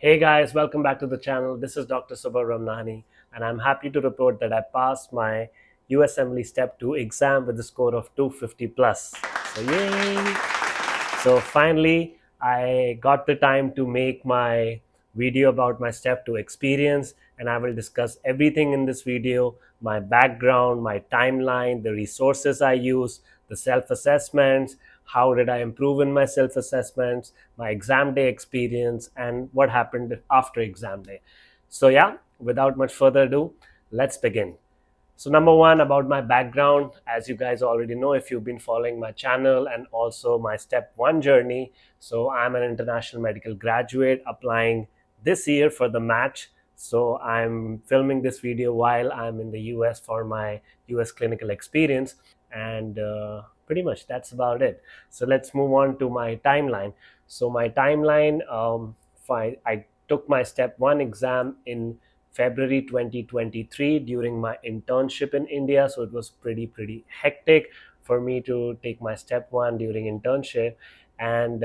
Hey guys, welcome back to the channel. This is Dr. Subha Ramnani, and I'm happy to report that I passed my USMLE Step 2 exam with a score of 250 plus. So yay! So finally, I got the time to make my video about my Step 2 experience, and I will discuss everything in this video: my background, my timeline, the resources I use, the self-assessments, how did I improve in my self-assessments, my exam day experience, and what happened after exam day. So yeah, without much further ado, let's begin. So number one, about my background, as you guys already know if you've been following my channel and also my step one journey. So I'm an international medical graduate applying this year for the match. So I'm filming this video while I'm in the US for my US clinical experience, and pretty much that's about it. So let's move on to my timeline. So my timeline, I took my step one exam in February 2023 during my internship in India. So it was pretty hectic for me to take my step one during internship. And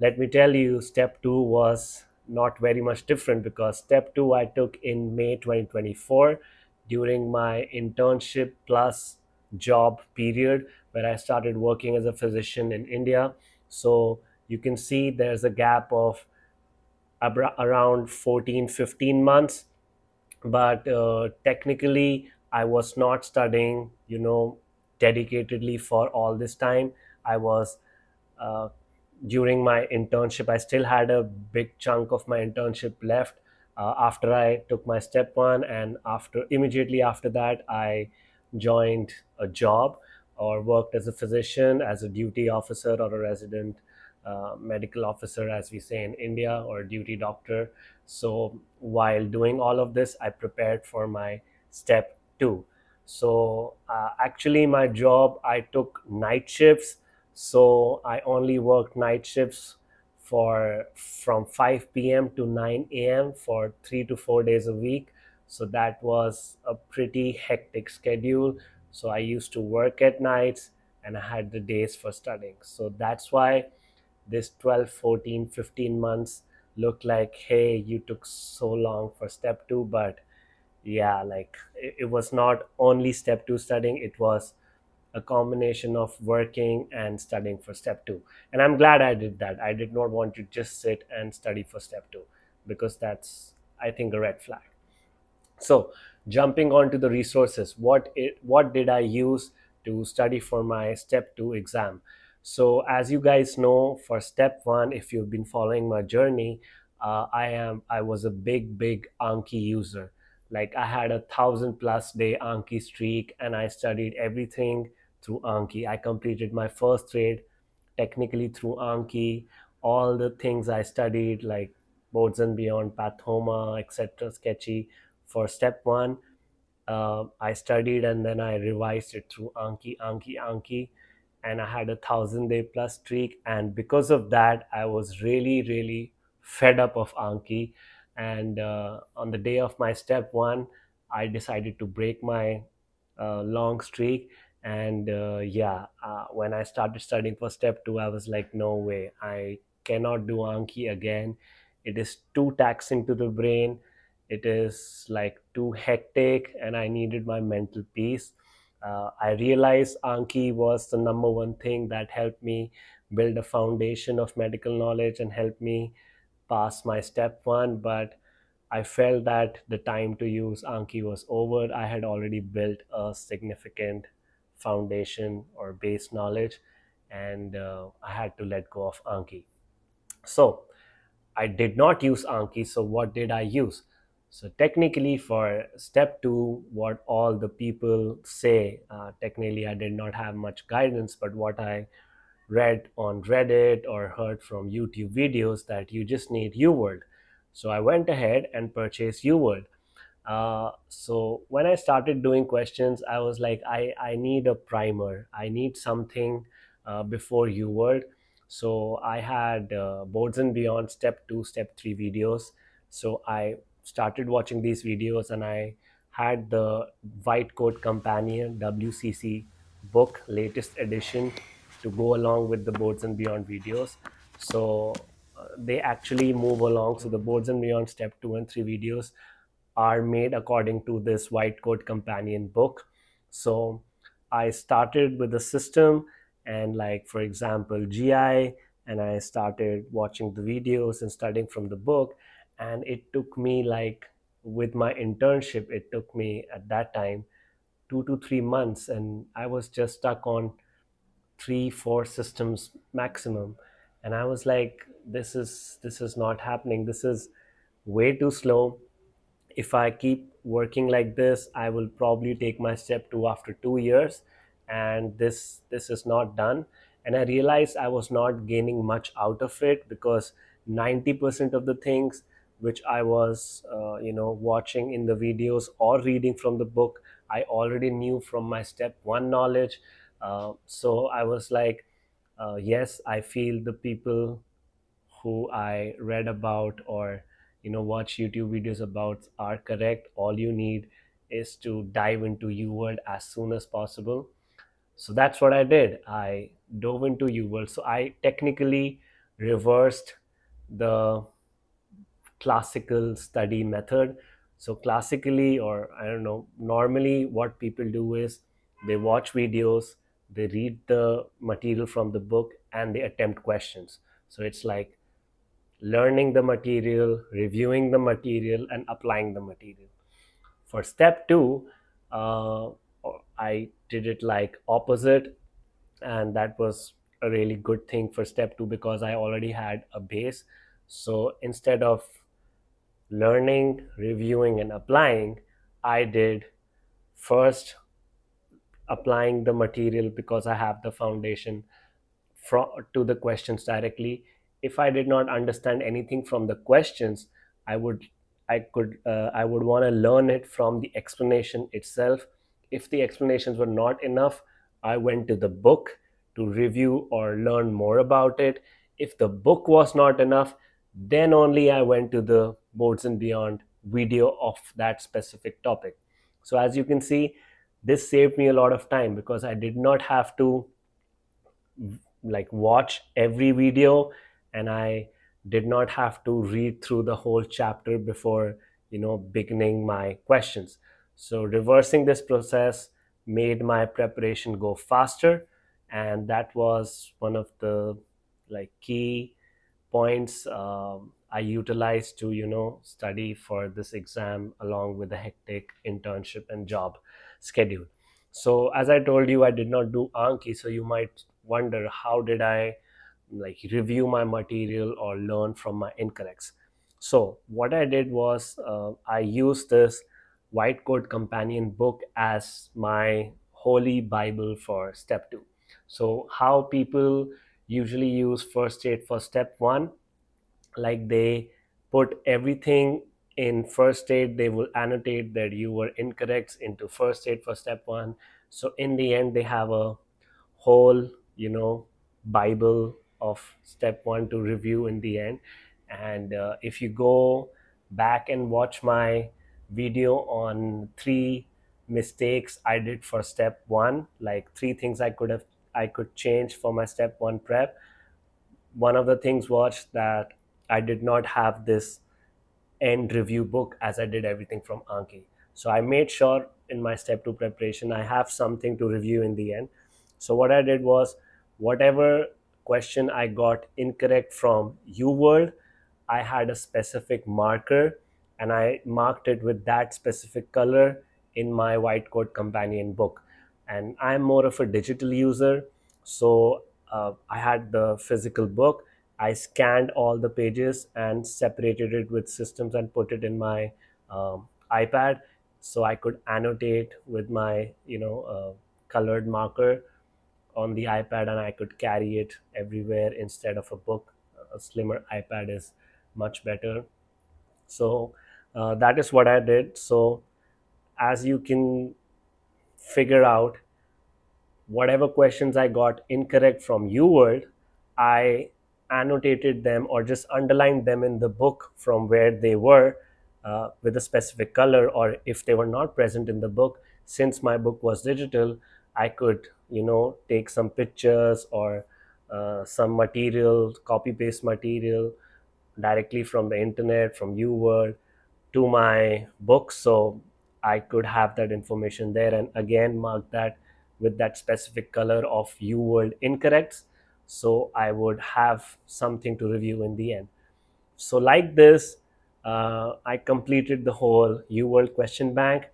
let me tell you, step two was not very much different, because step two I took in May 2024 during my internship plus job period, where I started working as a physician in India. So you can see there's a gap of around 14-15 months, but technically I was not studying dedicatedly for all this time. I was uh, During my internship, I still had a big chunk of my internship left after I took my step one, and after immediately after that I joined a job or worked as a physician, as a duty officer or a resident medical officer, as we say in India, or duty doctor. So while doing all of this, I prepared for my step two. So actually, my job, I took night shifts. So I only worked night shifts for from 5 p.m. to 9 a.m. for 3 to 4 days a week. So that was a pretty hectic schedule. So I used to work at nights and I had the days for studying. So that's why this 12, 14, 15 months look like, hey, you took so long for step two. But yeah, like it was not only step two studying, it was a combination of working and studying for step two. And I'm glad I did that. I did not want to just sit and study for step two, because that's, I think, a red flag. So jumping on to the resources, what did I use to study for my step two exam? So as you guys know, for step one, if you've been following my journey, I was a big Anki user. Like I had 1,000+ day Anki streak, and I studied everything through Anki. I completed my first trade technically through Anki. All the things I studied, like boards and beyond, pathoma, etc., sketchy, for step one, I studied and then I revised it through Anki, and I had 1,000-day plus streak. And because of that, I was really fed up of Anki. And on the day of my step one, I decided to break my long streak. And when I started studying for step two, I was like, no way, I cannot do Anki again. It is too taxing to the brain. It is like too hectic, and I needed my mental peace. I realized Anki was the number one thing that helped me build a foundation of medical knowledge and helped me pass my step one. But I felt that the time to use Anki was over. I had already built a significant foundation or base knowledge, and I had to let go of Anki. So I did not use Anki. So what did I use? So technically for step two, what all the people say, technically I did not have much guidance, but what I read on Reddit or heard from YouTube videos, that you just need UWorld. So I went ahead and purchased UWorld. So when I started doing questions, I was like, I need a primer. I need something before UWorld. So I had Boards and Beyond step two, step three videos. So I started watching these videos, and I had the White Coat Companion WCC book, latest edition, to go along with the Boards and Beyond videos. So they actually move along. So the Boards and Beyond Step 2 and 3 videos are made according to this white code companion book. So I started with the system and, like, for example, GI, and I started watching the videos and studying from the book. And it took me, like, with my internship, it took me at that time 2 to 3 months, and I was just stuck on 3 4 systems maximum. And I was like, this is not happening, this is way too slow. If I keep working like this, I will probably take my step 2 after 2 years, and this is not done. And I realized I was not gaining much out of it, because 90% of the things which I was watching in the videos or reading from the book, I already knew from my step 1 knowledge. So I was like, yes, I feel the people who I read about or watch YouTube videos about are correct. All you need is to dive into UWorld as soon as possible. So that's what I did. I dove into UWorld. So I technically reversed the classical study method. So classically, or I don't know, normally what people do is they watch videos, they read the material from the book, and they attempt questions. So it's like learning the material, reviewing the material, and applying the material. For step 2, uh, I did it like opposite, and that was a really good thing for step 2 because I already had a base. So instead of learning, reviewing, and applying, I did first applying the material because I have the foundation to the questions directly. If I did not understand anything from the questions, I would I would want to learn it from the explanation itself. If the explanations were not enough, I went to the book to review or learn more about it. If the book was not enough, then only I went to the Boards and Beyond video of that specific topic. So as you can see, this saved me a lot of time because I did not have to like watch every video, and I did not have to read through the whole chapter before beginning my questions. So reversing this process made my preparation go faster, and that was one of the like key points I utilized to study for this exam along with the hectic internship and job schedule. So as I told you, I did not do Anki, so you might wonder, how did I like review my material or learn from my incorrects? So what I did was, I used this white code companion book as my holy bible for step 2. So how people usually use first aid for step 1, like they put everything in first aid, they will annotate that you were incorrect into first aid for step 1. So in the end, they have a whole bible of step 1 to review in the end. And if you go back and watch my video on 3 mistakes I did for step 1, like 3 things I could change for my step 1 prep, one of the things was that I did not have this end review book as I did everything from Anki. So I made sure in my step 2 preparation I have something to review in the end. So what I did was, whatever question I got incorrect from UWorld, I had a specific marker and I marked it with that specific color in my white code companion book. And I'm more of a digital user, so I had the physical book. I scanned all the pages and separated it with systems and put it in my iPad, so I could annotate with my colored marker on the iPad, and I could carry it everywhere instead of a book. A slimmer iPad is much better. So that is what I did. So as you can figure out, whatever questions I got incorrect from UWorld, I annotated them or just underlined them in the book from where they were with a specific color. Or if they were not present in the book, since my book was digital, I could take some pictures or some material, copy paste material, directly from the internet, from UWorld to my book, so I could have that information there and again mark that with that specific color of UWorld incorrects, so I would have something to review in the end. So like this, I completed the whole UWorld question bank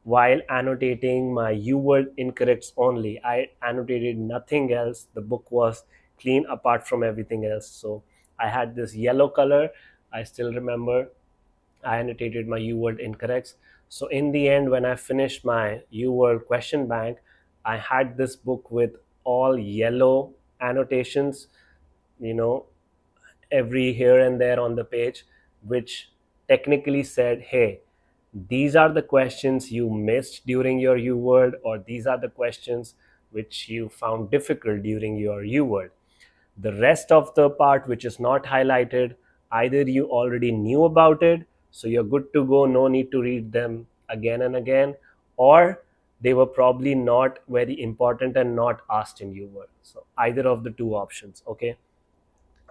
while annotating my UWorld incorrects only. I annotated nothing else. The book was clean apart from everything else. So I had this yellow color. I still remember I annotated my UWorld incorrects. So in the end, when I finished my UWorld question bank, I had this book with all yellow annotations, you know, every here and there on the page, which technically said, hey, these are the questions you missed during your UWorld, or these are the questions which you found difficult during your UWorld. The rest of the part which is not highlighted, either you already knew about it, so you're good to go, no need to read them again and again, or they were probably not very important and not asked in UWorld. So either of the two options, okay?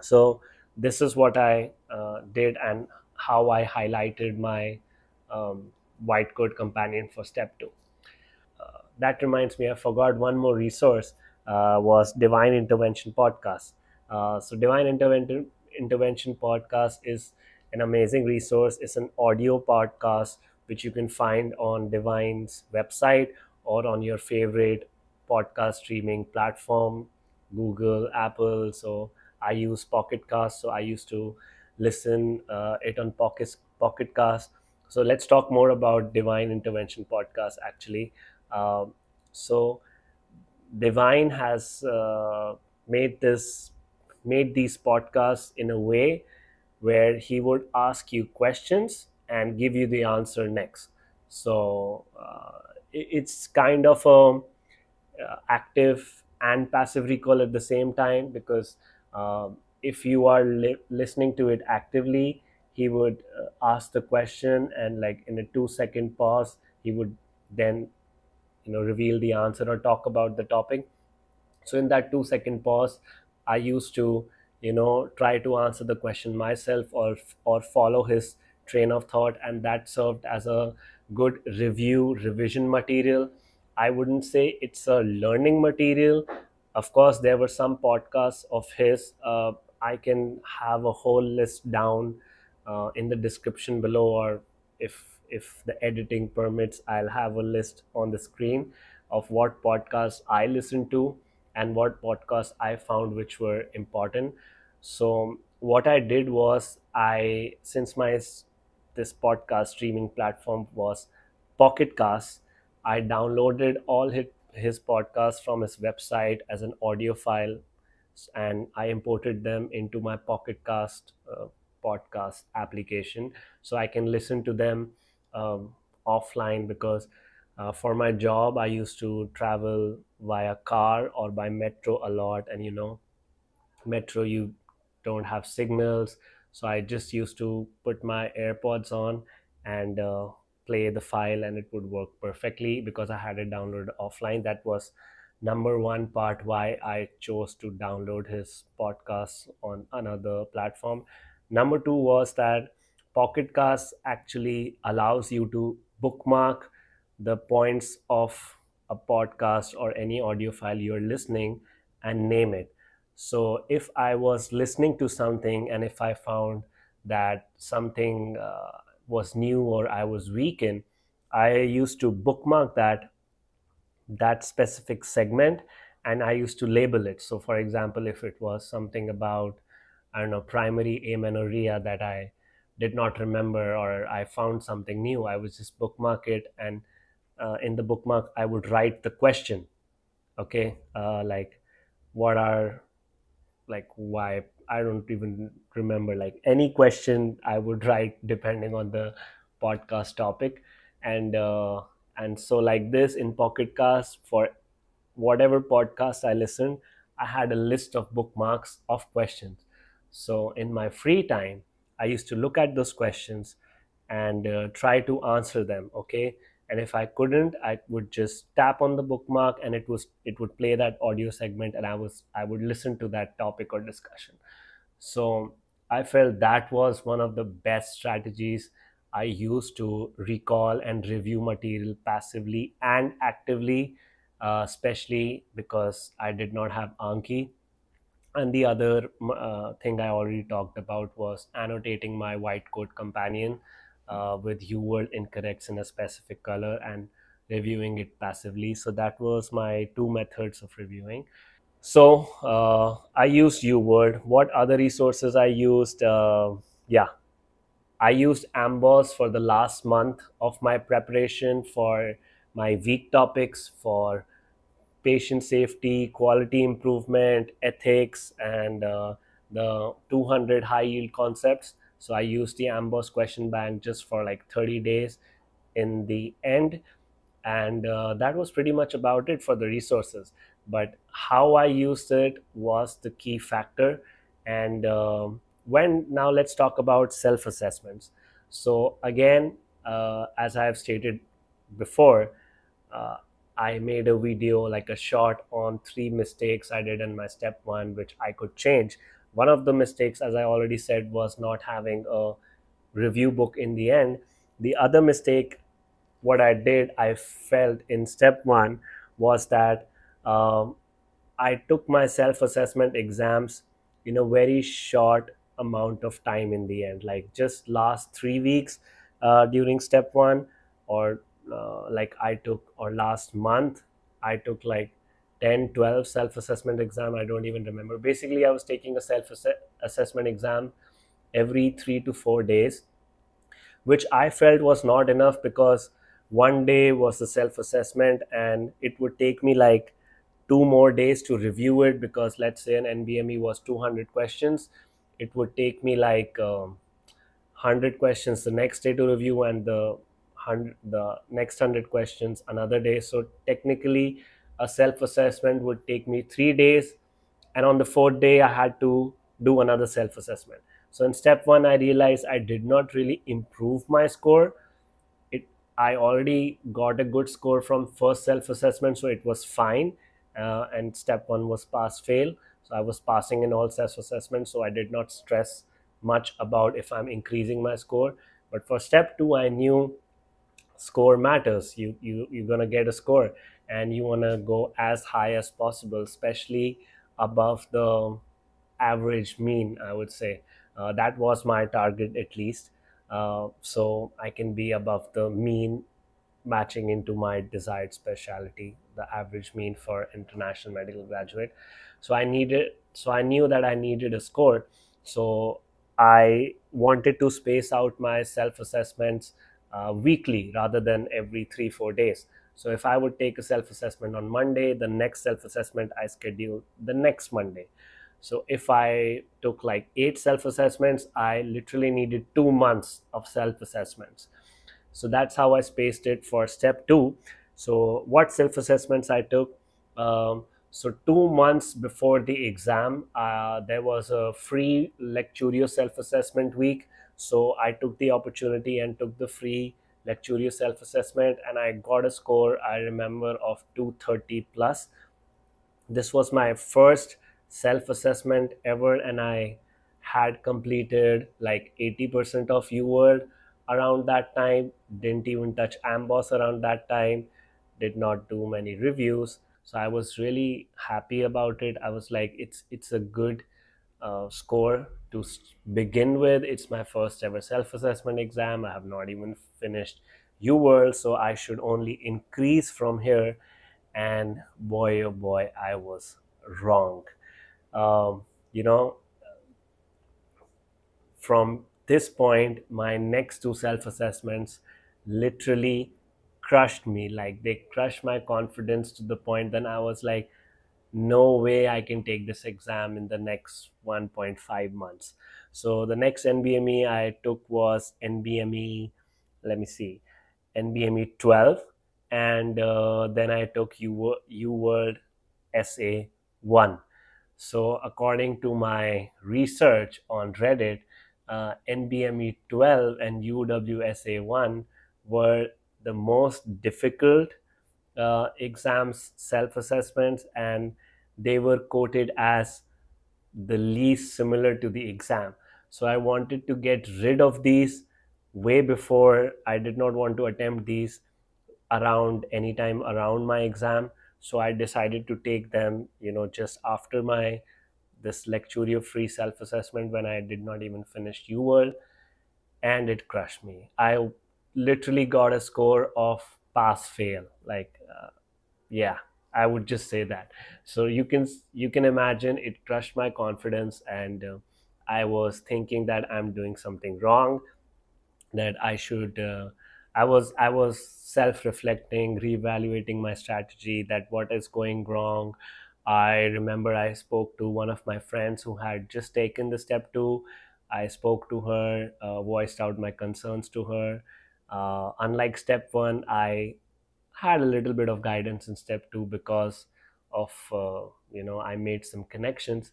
So this is what I did and how I highlighted my white code companion for step 2. That reminds me, I forgot one more resource, was Divine Intervention Podcast. So Intervention Podcast is an amazing resource. It's an audio podcast which you can find on Divine's website or on your favorite podcast streaming platform, Google, Apple. So I use Pocket Cast, so I used to listen it on Pocket Cast. So let's talk more about Divine Intervention Podcast actually. So Divine has made these podcasts in a way where he would ask you questions and give you the answer next. So it's kind of a active and passive recall at the same time, because if you are listening to it actively, he would ask the question, and like in a 2-second pause he would then reveal the answer or talk about the topic. So in that 2-second pause, I used to try to answer the question myself, or follow his train of thought, and that served as a good revision material. I wouldn't say it's a learning material. Of course, there were some podcasts of his. I can have a whole list down in the description below, or if the editing permits, I'll have a list on the screen of what podcasts I listened to and what podcasts I found which were important. So what I did was, since this podcast streaming platform was Pocket Cast, I downloaded all his podcasts from his website as an audio file, and I imported them into my Pocket Cast podcast application, so I can listen to them offline, because for my job I used to travel via car or by metro a lot, and metro, you don't have signals. So I just used to put my AirPods on and play the file, and it would work perfectly because I had it downloaded offline. That was number one part why I chose to download his podcasts on another platform. Number two was that Pocket Cast actually allows you to bookmark the points of a podcast or any audio file you're listening and name it. So if I was listening to something and if I found that something was new or I was weak in, I used to bookmark that specific segment, and I used to label it. So for example, if it was something about, I don't know, primary amenorrhea that I did not remember, or I found something new, I would just bookmark it, and in the bookmark I would write the question. Okay, like what are, like, why, I don't even remember, like any question I would write depending on the podcast topic. And so like this, in Pocket Cast, for whatever podcast I listened, I had a list of bookmarks of questions. So in my free time, I used to look at those questions and try to answer them. Okay, and if I couldn't, I would just tap on the bookmark, and it would play that audio segment, and I would listen to that topic or discussion. So I felt that was one of the best strategies I used to recall and review material passively and actively, especially because I did not have Anki. And the other thing I already talked about was annotating my white code companion with UWorld incorrects in a specific color and reviewing it passively. So that was my two methods of reviewing. So I used UWord. What other resources I used? Yeah, I used Amboss for the last month of my preparation for my week topics for patient safety, quality improvement, ethics, and the 200 high yield concepts. So I used the Amboss question bank just for like 30 days in the end, and that was pretty much about it for the resources. But how I used it was the key factor. And when now let's talk about self assessments. So again, as I have stated before, uh, I made a video, like a short, on three mistakes I did in my step one which I could change. One of the mistakes, as I already said, was not having a review book in the end. The other mistake, what I did, I felt in step one, was that um, I took my self assessment exams in a very short amount of time in the end, like just last 3 weeks during step one, or like I took, or last month, I took like 10, 12 self assessment exam. I don't even remember. Basically, I was taking a self assessment exam every 3 to 4 days, which I felt was not enough, because one day was the self assessment and it would take me like 2 more days to review it, because let's say an NBME was 200 questions, it would take me like 100 questions the next day to review, and the next 100 questions another day. So technically, a self assessment would take me 3 days, and on the fourth day, I had to do another self assessment. So in step one, I realized I did not really improve my score. it I already got a good score from first self assessment, so it was fine. And step one was pass fail, so I was passing in all self assessments, so I did not stress much about if I'm increasing my score. But for step two, I knew score matters. You're gonna get a score, and you want to go as high as possible, especially above the average mean, I would say. That was my target, at least. So I can be above the mean, matching into my desired specialty, the average mean for international medical graduate. So I knew that I needed a score. So I wanted to space out my self assessments weekly rather than every 3 4 days. So if I would take a self assessment on Monday, the next self assessment I schedule the next Monday. So if I took like 8 self assessments, I literally needed 2 months of self assessments. So that's how I spaced it for step two. So what self assessments I took? So 2 months before the exam, there was a free Lecturio self assessment week. So I took the opportunity and took the free Lecturio self assessment, and I got a score, I remember, of 230 plus. This was my first self assessment ever, and I had completed like 80% of UWorld around that time. Didn't even touch Amboss around that time. Did not do many reviews. So I was really happy about it. I was like, it's a good score to begin with. It's my first ever self assessment exam. I have not even finished UWorld, so I should only increase from here. And boy, oh boy, I was wrong. Um, you know, from this point, my next two self assessments literally crushed me. Like, they crushed my confidence to the point that I was like, no way I can take this exam in the next 1.5 months. So the next NBME I took was NBME, let me see, NBME 12, and then I took UWorld SA1. So according to my research on Reddit, NBME 12 and UWSA1 were the most difficult exams, self assessments, and they were quoted as the least similar to the exam. So I wanted to get rid of these way before. I did not want to attempt these around anytime around my exam. So I decided to take them, just after my this lecturio free self-assessment, when I did not even finish UWorld, and it crushed me. I literally got a score of pass fail. Like, yeah, I would just say that. So you can imagine it crushed my confidence, and I was thinking that I'm doing something wrong, that I should. I was self-reflecting, reevaluating my strategy, that what is going wrong. I remember I spoke to one of my friends who had just taken the step two. I spoke to her, voiced out my concerns to her. Unlike step one, I had a little bit of guidance in step two because of I made some connections.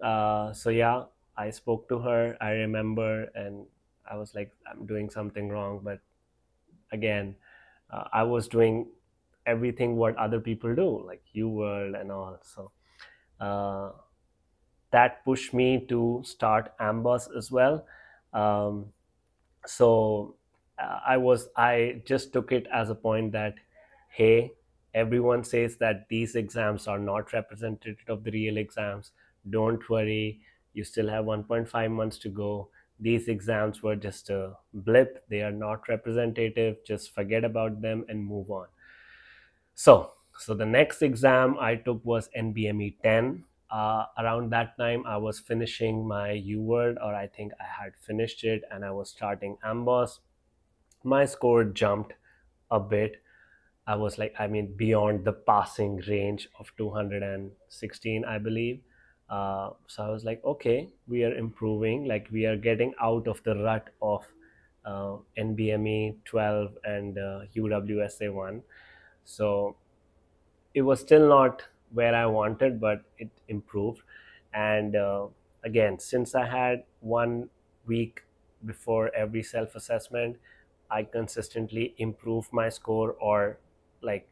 So yeah, I spoke to her, I remember, and I was like, I'm doing something wrong. But again, I was doing everything what other people do, like UWorld and all. So uh, that pushed me to start Amboss as well. um, so I just took it as a point that, hey, everyone says that these exams are not representative of the real exams. Don't worry, you still have 1.5 months to go. These exams were just a blip, they are not representative. Just forget about them and move on. So the next exam I took was NBME 10. Around that time, I was finishing my UWorld, or I think I had finished it, and I was starting Amboss. My score jumped a bit. I was like, I mean, beyond the passing range of 216, I believe. So I was like, okay, we are improving. Like, we are getting out of the rut of NBME 12 and UWSA 1. So it was still not where I wanted, but it improved. And again, since I had 1 week before every self assessment, I consistently improved my score, or like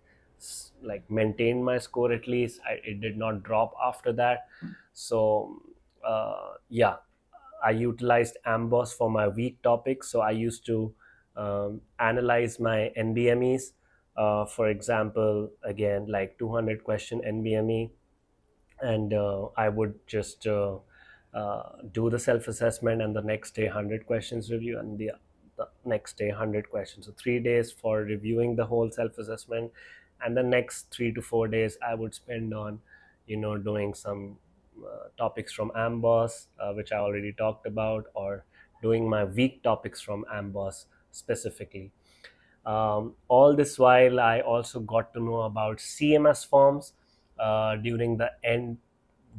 maintain my score at least. It did not drop after that. So yeah, I utilized Amboss for my weak topics. So I used to analyze my NBMEs. For example, again, like 200 question NBME, and I would just do the self-assessment, and the next day 100 questions review, and the next day 100 questions. So 3 days for reviewing the whole self-assessment, and the next 3 to 4 days I would spend on doing some topics from Amboss, which I already talked about, or doing my weak topics from Amboss specifically. All this while, I also got to know about CMS forms during the end,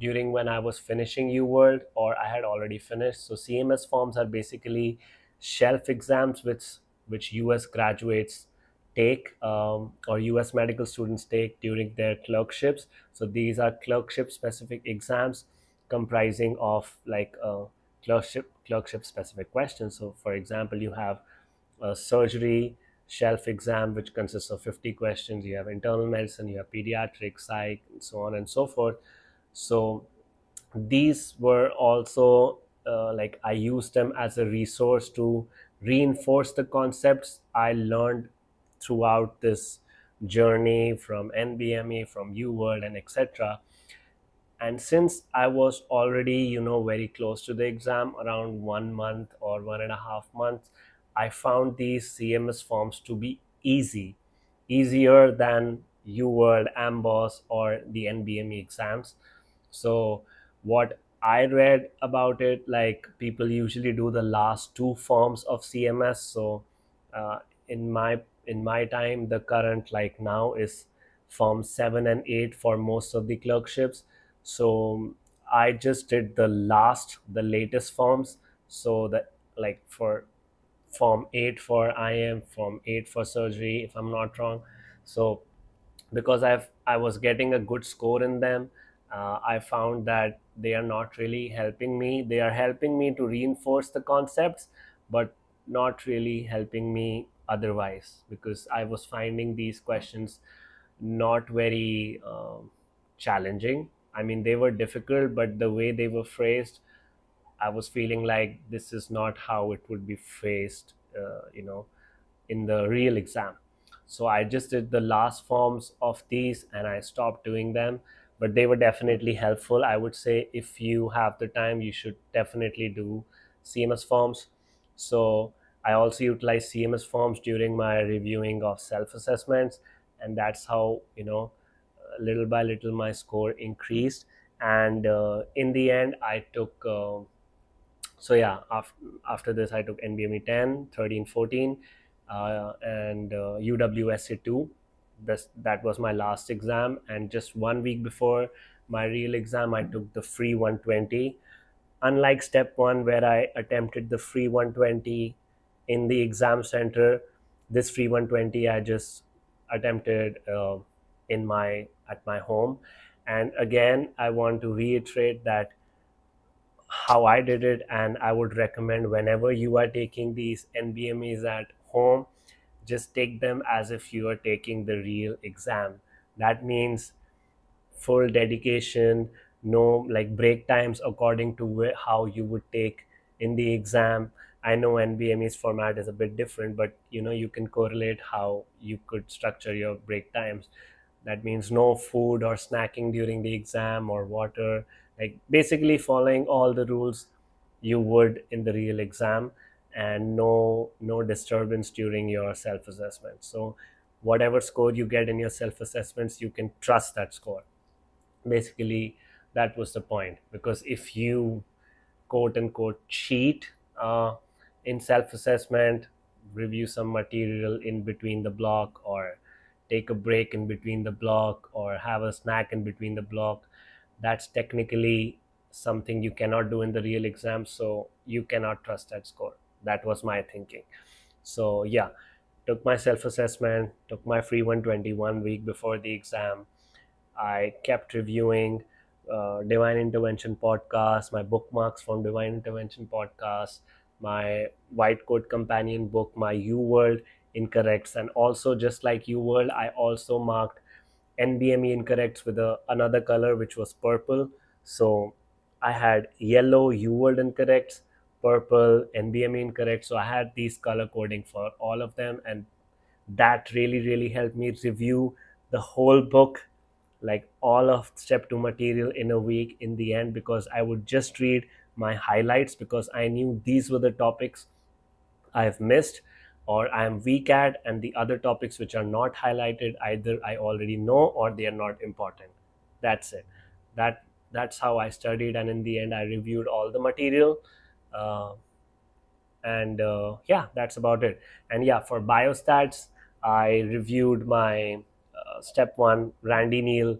during when I was finishing UWorld, or I had already finished. So CMS forms are basically shelf exams which US graduates take, or US medical students take during their clerkships. So these are clerkship specific exams comprising of like clerkship specific questions. So for example, you have a surgery shelf exam which consists of 50 questions. You have internal medicine, you have pediatrics, psych, and so on and so forth. So these were also like I used them as a resource to reinforce the concepts I learned throughout this journey from NBME, from UWorld, and etc. And since I was already very close to the exam, around 1 month or 1.5 months, I found these CMS forms to be easier than UWorld, Amboss, or the NBME exams. So what I read about it, like, people usually do the last two forms of CMS. So uh, in my time, the current, like, now is form 7 and 8 for most of the clerkships. So I just did the latest forms. So that, like, for form 8 for IM, form 8 for surgery, if I'm not wrong. So because I was getting a good score in them, I found that they are not really helping me. They are helping me to reinforce the concepts, but not really helping me otherwise, because I was finding these questions not very challenging. I mean, they were difficult, but the way they were phrased, I was feeling like this is not how it would be faced, in the real exam. So I just did the last forms of these and I stopped doing them, but they were definitely helpful. I would say if you have the time, you should definitely do CMS forms. So I also utilize CMS forms during my reviewing of self assessments, and that's how, little by little my score increased. And in the end, I took so yeah, after this I took NBME 10, 13, 14, and UWSA 2. That was my last exam, and just 1 week before my real exam I took the free 120. Unlike step 1 where I attempted the free 120 in the exam center, this free 120 I just attempted at my home. And again, I want to reiterate that how I did it, and I would recommend whenever you are taking these NBMEs at home, just take them as if you are taking the real exam. That means full dedication, no like break times according to how you would take in the exam. I know NBME's format is a bit different, but you can correlate how you could structure your break times. That means no food or snacking during the exam or water, like basically following all the rules you would in the real exam, and no disturbance during your self assessment. So whatever score you get in your self assessments, you can trust that score. Basically, that was the point, because if you quote unquote cheat in self assessment, review some material in between the block, or take a break in between the block, or have a snack in between the block, that's technically something you cannot do in the real exam. So you cannot trust that score. That was my thinking. So yeah, took my self assessment, took my free 121 week before the exam. I kept reviewing Divine Intervention podcast, my bookmarks from Divine Intervention podcast, my White Coat Companion book, my U World incorrects, and also just like U World, I also marked NBME incorrects with another color, which was purple. So I had yellow U World incorrects, purple NBME incorrect. So I had these color coding for all of them, and that really helped me review the whole book, like all of step 2 material in a week in the end, because I would just read my highlights, because I knew these were the topics I've missed or I'm weak at, and the other topics which are not highlighted, either I already know or they are not important. That's it. That's how I studied, and in the end I reviewed all the material. uh, and yeah, that's about it. And yeah, for biostats, I reviewed my step 1 Randy Neal,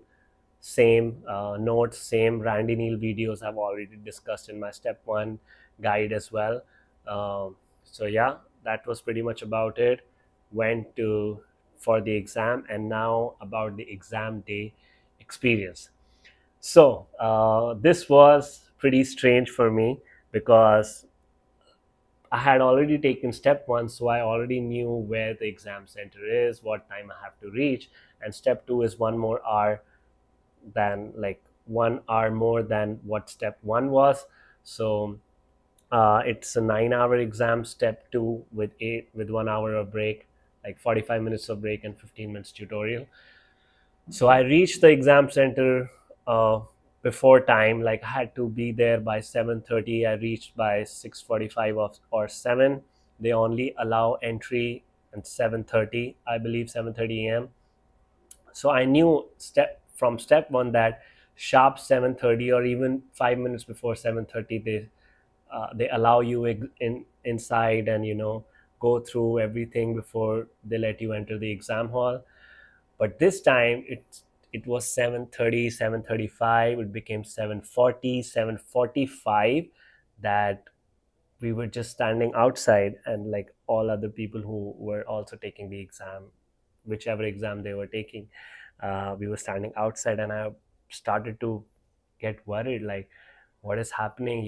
same notes, same Randy Neal videos I've already discussed in my step 1 guide as well. So yeah, that was pretty much about it. Went to for the exam, and now about the exam day experience. So this was pretty strange for me, because I had already taken step 1, so I already knew where the exam center is, what time I have to reach, and step 2 is one more hour than, like, 1 hour more than what step 1 was. So it's a 9-hour exam, step 2, with 1 hour of break, like 45 minutes of break and 15 minutes tutorial. So I reached the exam center before time. Like, I had to be there by 7:30. I reached by 6:45 or 7. They only allow entry at 7:30, I believe, 7:30 a.m. So I knew step 1 that sharp 7:30, or even 5 minutes before 7:30, they allow you inside, and go through everything before they let you enter the exam hall. But this time it was 7:30, 7:35. It became 7:40, 7:45, that we were just standing outside, and like all other people who were also taking the exam, whichever exam they were taking, we were standing outside, and I started to get worried, like, what is happening?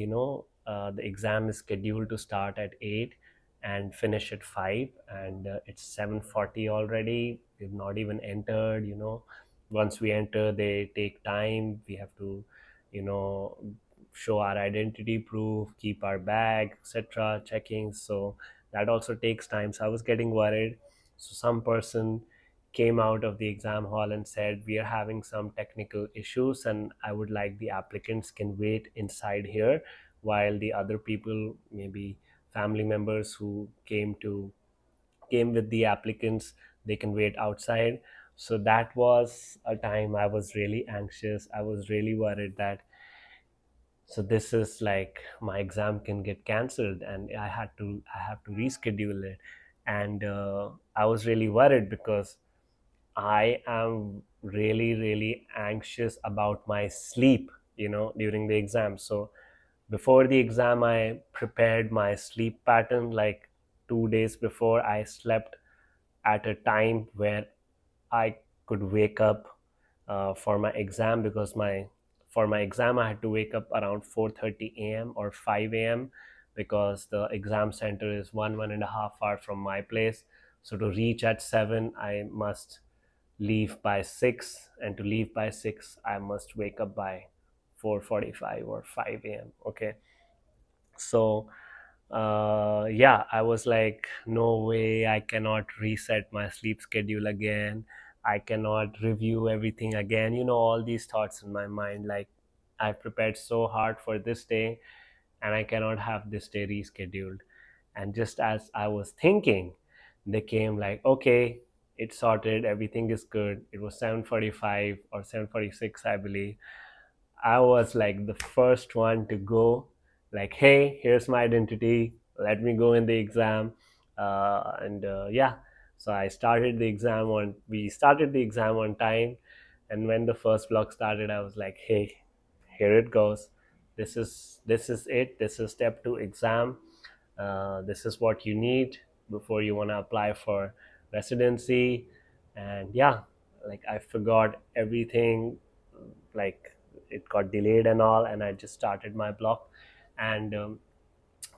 The exam is scheduled to start at 8 and finish at 5, and it's 7:40 already. We've not even entered. Once we enter, they take time. We have to, you know show our identity proof, keep our bag, etc., checking. So that also takes time. So I was getting worried. So some person came out of the exam hall and said, we are having some technical issues and I would like the applicants can wait inside here while the other people, maybe family members who came with the applicants, they can wait outside. So that was a time I was really anxious. I was really worried that, so this is like my exam can get cancelled and I have to reschedule it. And I was really worried because I am really, really anxious about my sleep, during the exam. So before the exam, I prepared my sleep pattern. Like 2 days before, I slept at a time where I could wake up for my exam, because for my exam I had to wake up around 4:30 a.m. or 5 a.m. because the exam center is one and a half hour from my place. So to reach at 7, I must leave by 6, and to leave by 6, I must wake up by 4:45 or 5 a.m. Okay, so yeah, I was like, no way, I cannot reset my sleep schedule again, I cannot review everything again, all these thoughts in my mind, like I prepared so hard for this day and I cannot have this day rescheduled. And just as I was thinking, they came like, okay, it's sorted, everything is good. It was 7:45 or 7:46, I believe. I was like the first one to go, like, hey, here's my identity, let me go in the exam. And yeah, so we started the exam on time. And when the first block started, I was like, hey, here it goes. This is it. This is step 2 exam. This is what you need before you want to apply for residency. And yeah, like I forgot everything, like it got delayed and all, and I just started my block. And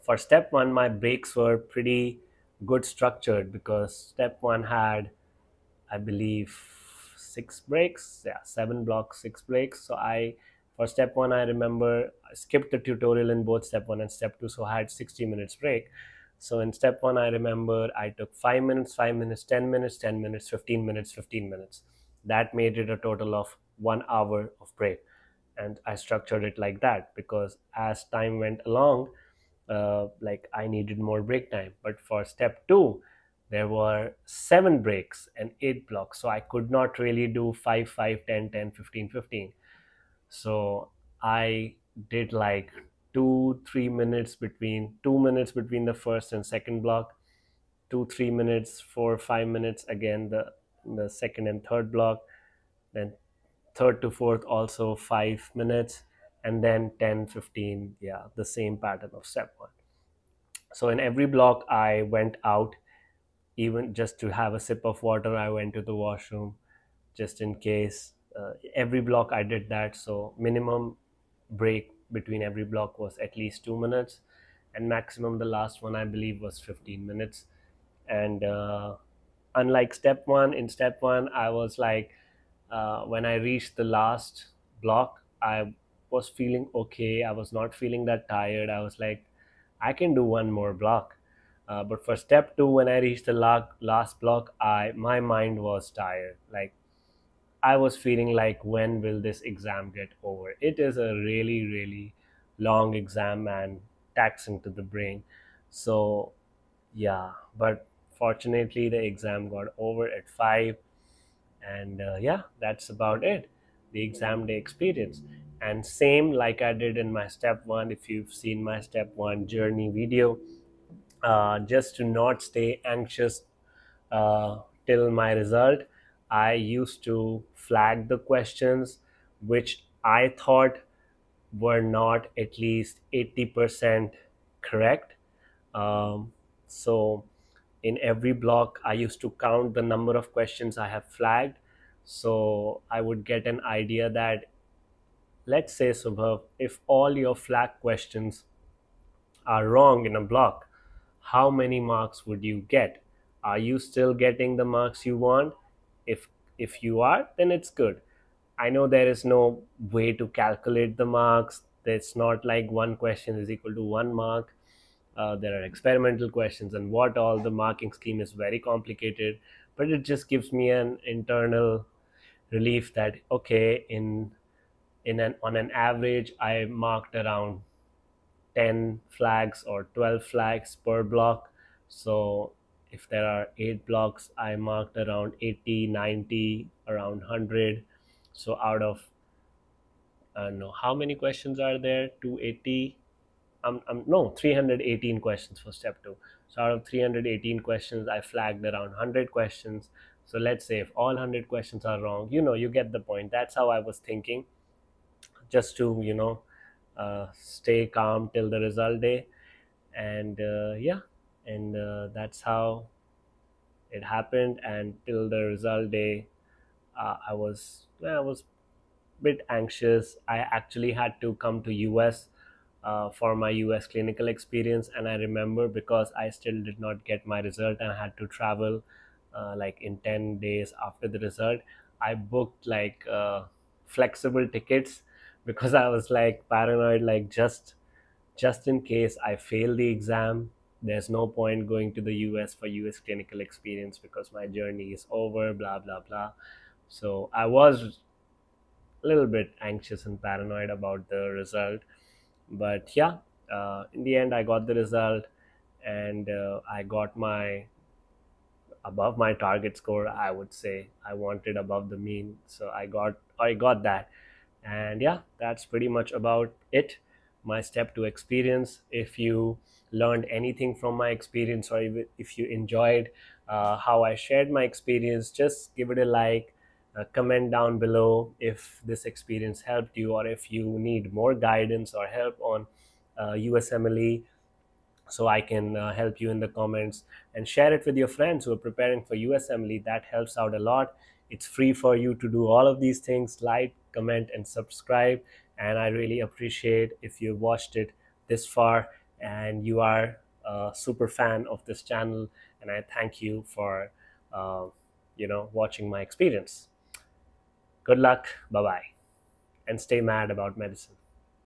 for step 1, my breaks were pretty good structured, because step 1 had, I believe, 6 breaks. Yeah, 7 blocks, 6 breaks. So for step 1, I remember I skipped the tutorial in both step 1 and step 2, so I had 60 minutes break. So in step 1, I remember I took 5 minutes, 5 minutes, 10 minutes, 10 minutes, 15 minutes, 15 minutes. That made it a total of 1 hour of break. And I structured it like that because as time went along, like I needed more break time. But for step 2, there were 7 breaks and 8 blocks, so I could not really do 5, 5, 10, 10, 15, 15. So I did like 2 minutes between the first and second block, 2 3 minutes, 4 5 minutes again the second and third block, then third to fourth also 5 minutes, and then 10 15, yeah, the same pattern of step 1. So in every block I went out, even just to have a sip of water. I went to the washroom just in case. Every block I did that. So minimum break between every block was at least 2 minutes, and maximum, the last one I believe, was 15 minutes. And unlike step 1, in step 1 I was like, when I reached the last block, I was feeling okay. I was not feeling that tired. I was like, I can do one more block. But for step 2, when I reached the last block, my mind was tired. Like I was feeling like, when will this exam get over? It is a really, really long exam and taxing to the brain. So yeah, but fortunately the exam got over at 5. And yeah, that's about it, the exam day experience. And same like I did in my step 1, if you've seen my step 1 journey video, just to not stay anxious till my result, I used to flag the questions which I thought were not at least 80% correct. So in every block, I used to count the number of questions I have flagged. So I would get an idea that, let's say, Subhav, if all your flag questions are wrong in a block, how many marks would you get? Are you still getting the marks you want? If you are, then it's good. I know there is no way to calculate the marks. It's not like one question is equal to 1 mark. There are experimental questions, and what all the marking scheme is very complicated, but it just gives me an internal relief that okay, in an on an average I marked around 10 flags or 12 flags per block. So if there are 8 blocks, I marked around 80, 90, around 100. So out of no, how many questions are there? 280. No, 318 questions for step 2. So out of 318 questions, I flagged around 100 questions. So let's say if all 100 questions are wrong, you get the point. That's how I was thinking, just to stay calm till the result day. And yeah, and that's how it happened. And till the result day, I was bit anxious. I actually had to come to US for my US clinical experience, and I remember because I still did not get my result and I had to travel like in 10 days after the result. I booked like flexible tickets because I was like paranoid, like just in case I fail the exam, there's no point going to the US for US clinical experience because my journey is over, blah blah blah. So I was a little bit anxious and paranoid about the result. But yeah, in the end I got the result, and I got my above my target score. I would say I wanted above the mean, so I got that. And yeah, that's pretty much about it, my step 2 experience. If you learned anything from my experience, or if you enjoyed how I shared my experience, just give it a like, comment down below if this experience helped you, or if you need more guidance or help on USMLE, so I can help you in the comments, and share it with your friends who are preparing for USMLE. That helps out a lot. It's free for you to do all of these things: like, comment, and subscribe. And I really appreciate if you watched it this far and you are a super fan of this channel. And I thank you for watching my experience. Good luck. Bye bye. And stay mad about medicine.